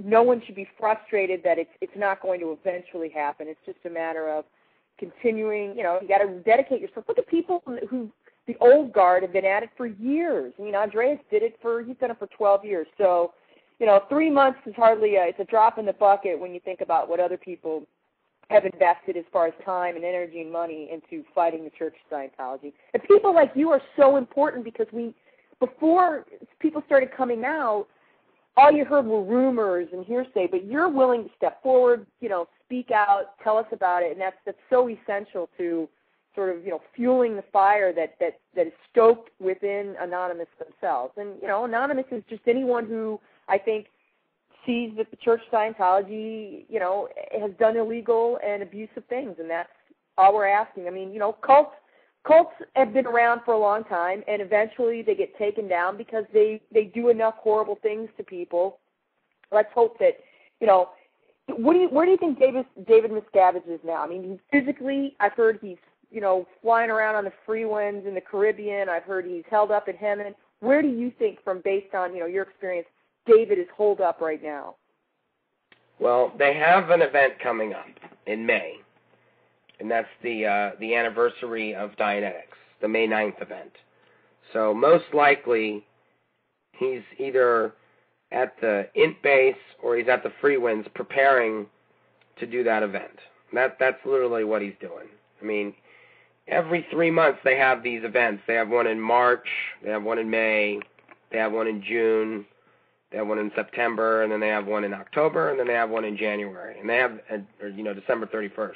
no one should be frustrated that it's not going to eventually happen. It's just a matter of continuing. You got to dedicate yourself. Look at people who the old guard have been at it for years. Andreas he's done it for 12 years. So, 3 months is hardly it's a drop in the bucket when you think about what other people have invested as far as time and energy and money into fighting the Church of Scientology. And people like you are so important because before people started coming out, all you heard were rumors and hearsay, but you're willing to step forward, speak out, tell us about it, and that's so essential to sort of, fueling the fire that is stoked within Anonymous themselves. And, Anonymous is just anyone who, I think, sees that the Church of Scientology, has done illegal and abusive things, and that's all we're asking. I mean, cults have been around for a long time, and eventually they get taken down because they do enough horrible things to people. Let's hope that, where do you think David Miscavige is now? I mean, physically, I've heard he's, flying around on the free winds in the Caribbean. I've heard he's held up in Yemen. Where do you think, based on, your experience, David is holed up right now? Well, they have an event coming up in May, and that's the anniversary of Dianetics, the May 9th event. So most likely he's either at the INT base or he's at the free winds preparing to do that event. That's literally what he's doing. I mean, every 3 months they have these events. They have one in March, they have one in May, they have one in June, they have one in September, and then they have one in October, and then they have one in January, and they have, December 31st.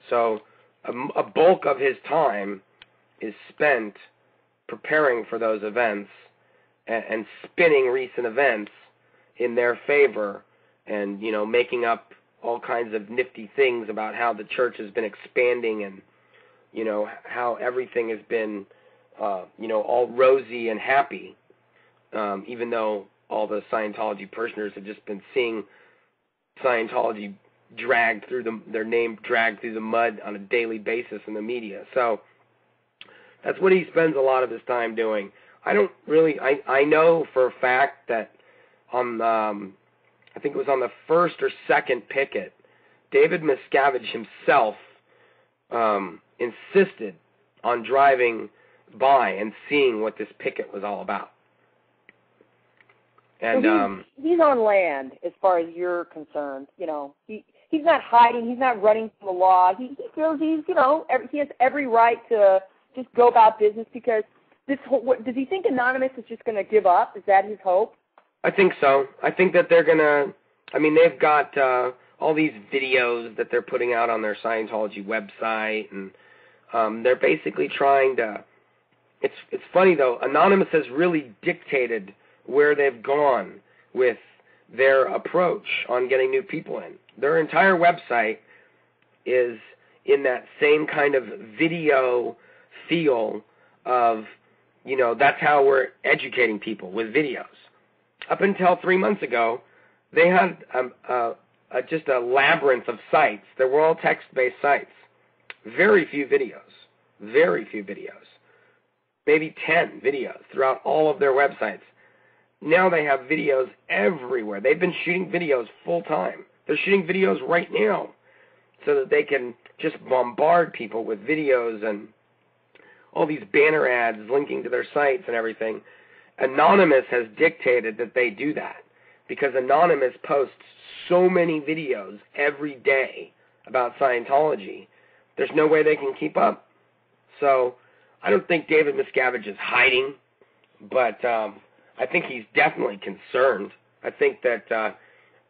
So a bulk of his time is spent preparing for those events and spinning recent events in their favor and, making up all kinds of nifty things about how the church has been expanding and, how everything has been, all rosy and happy, even though all the Scientology parishioners have just been seeing Scientology their name dragged through the mud on a daily basis in the media. So that's what he spends a lot of his time doing. I know for a fact that on, I think it was on the first or second picket, David Miscavige himself insisted on driving by and seeing what this picket was all about. And so he's on land as far as you're concerned. He's not hiding. He's not running from the law. He feels he has every right to just go about business because does he think Anonymous is just going to give up? Is that his hope? I think so. I think that they're going to, they've got all these videos that they're putting out on their Scientology website, and they're basically trying to, it's funny though, Anonymous has really dictated where they've gone with their approach on getting new people in. Their entire website is in that same kind of video feel of, that's how we're educating people, with videos. Up until 3 months ago, they had just a labyrinth of sites. They were all text-based sites. Very few videos. Maybe 10 videos throughout all of their websites. Now they have videos everywhere. They've been shooting videos full time. They're shooting videos right now so that they can just bombard people with videos and all these banner ads linking to their sites and everything. Anonymous has dictated that they do that because Anonymous posts so many videos every day about Scientology. There's no way they can keep up. So I don't think David Miscavige is hiding, but I think he's definitely concerned. I think that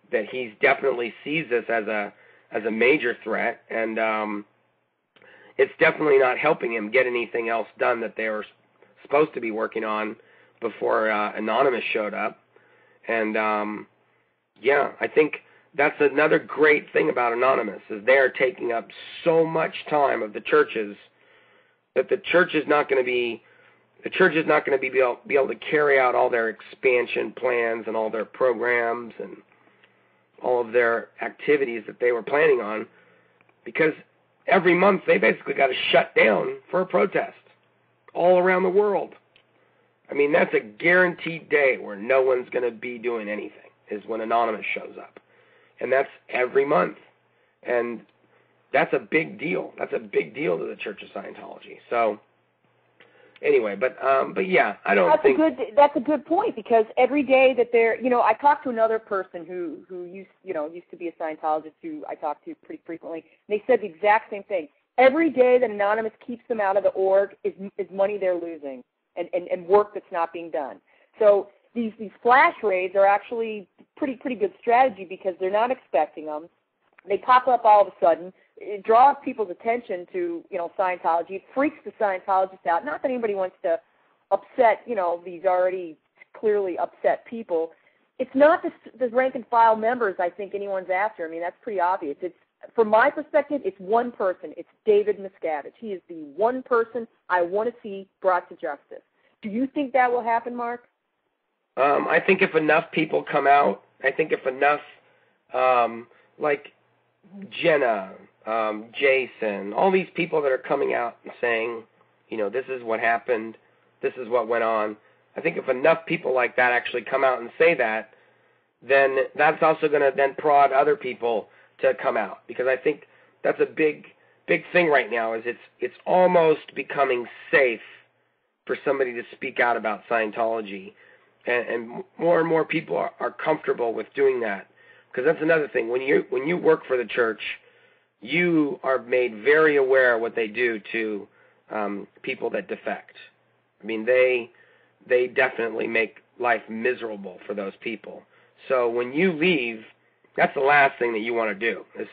that he definitely sees this as a major threat, and it's definitely not helping him get anything else done that they were supposed to be working on before Anonymous showed up. And I think that's another great thing about Anonymous is they are taking up so much time of the churches that the church is not going to be able to carry out all their expansion plans and all their programs and all of their activities that they were planning on, because every month they basically got to shut down for a protest all around the world. That's a guaranteed day where no one's going to be doing anything. is when Anonymous shows up. And that's every month. And that's a big deal. That's a big deal to the Church of Scientology. So anyway, but yeah, I don't think that's a good point, because every day that they're, I talked to another person who used to be a Scientologist who I talked to pretty frequently. And they said the exact same thing. Every day that Anonymous keeps them out of the org is money they're losing and work that's not being done. So these flash raids are actually pretty good strategy, because they're not expecting them. They pop up all of a sudden. It draws people's attention to, Scientology. It freaks the Scientologists out. Not that anybody wants to upset, these already clearly upset people. It's not the rank and file members I think anyone's after. I mean, that's pretty obvious. From my perspective, it's one person. It's David Miscavige. He is the one person I want to see brought to justice. Do you think that will happen, Mark? I think if enough people come out, I think if enough, like Jenna, Jason, all these people that are coming out and saying, this is what happened, this is what went on, I think if enough people like that actually come out and say that, then that's also going to then prod other people to come out, because I think that's a big thing right now. Is it's almost becoming safe for somebody to speak out about Scientology, and more people are comfortable with doing that, because that's another thing. When you work for the church, you are made very aware of what they do to people that defect. I mean, they definitely make life miserable for those people. So when you leave, that's the last thing that you want to do, is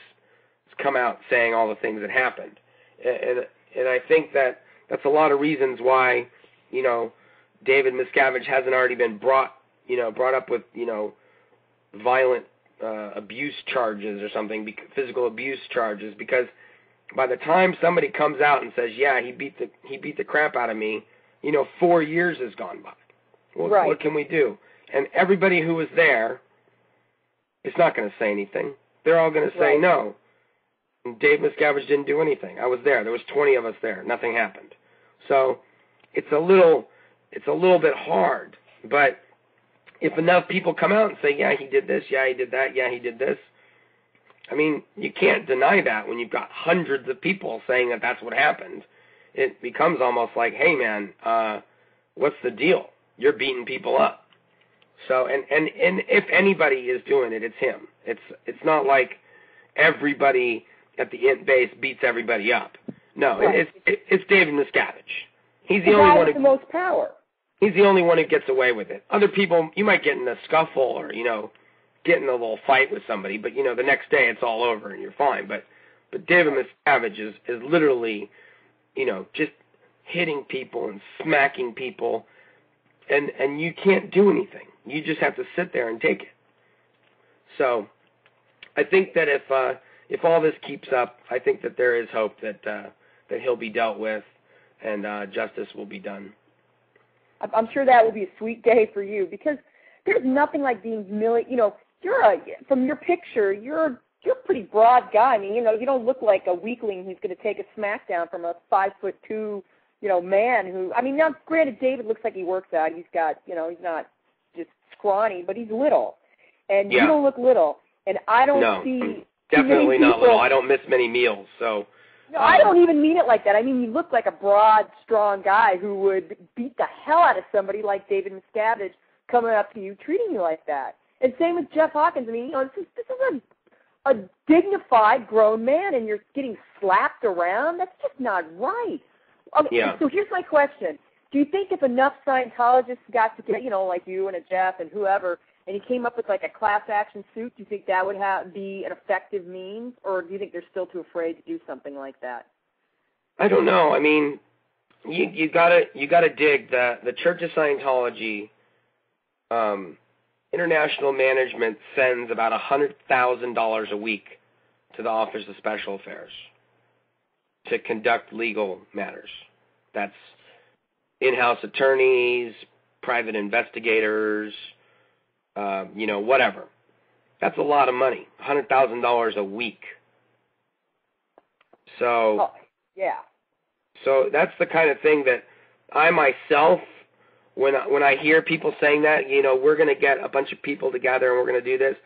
come out saying all the things that happened. And I think that's a lot of reasons why, David Miscavige hasn't already been brought up with, violent abuse charges or something, physical abuse charges, because by the time somebody comes out and says, yeah, he beat the crap out of me, 4 years has gone by. Well, right. What can we do? And everybody who was there is not going to say anything. They're all going to say no. And Dave Miscavige didn't do anything. I was there. There was 20 of us there. Nothing happened. So it's a little bit hard. But if enough people come out and say, yeah, he did this, yeah, he did that, yeah, he did this, I mean, you can't deny that when you've got hundreds of people saying that that's what happened. It becomes almost like, hey, man, what's the deal? You're beating people up. So, and if anybody is doing it, it's him. It's not like everybody at the int base beats everybody up. No, right. It's David Miscavige. He's the only one with the most power. He's the only one who gets away with it. Other people, you might get in a scuffle or get in a little fight with somebody, but the next day it's all over and you're fine. But David Miscavige is literally, just hitting people and smacking people, and you can't do anything. You just have to sit there and take it. So I think that if all this keeps up, I think that there is hope that he'll be dealt with and justice will be done. I'm sure that will be a sweet day for you, because there's nothing like being humiliated. From your picture, you're a pretty broad guy. I mean, you don't look like a weakling who's going to take a smackdown from a 5'2", man who. I mean, now granted, David looks like he works out. He's got, he's not just scrawny, but he's little, and you don't look little. And I don't see definitely not little. I don't miss many meals, so. No, I don't even mean it like that. I mean, you look like a broad, strong guy who would beat the hell out of somebody like David Miscavige coming up to you, treating you like that. And same with Jeff Hawkins. I mean, this is a dignified, grown man, and you're getting slapped around. That's just not right. Okay, yeah. So here's my question. Do you think if enough Scientologists got together, like you and a Jeff and whoever, and he came up with like a class action suit, do you think that would be an effective means, or do you think they're still too afraid to do something like that? I don't know. I mean, you gotta dig the Church of Scientology. International management sends about $100,000 a week to the Office of Special Affairs to conduct legal matters. That's in-house attorneys, private investigators, whatever. That's a lot of money, $100,000 a week. So, yeah. So that's the kind of thing that I myself when I hear people saying that, we're going to get a bunch of people together and we're going to do this,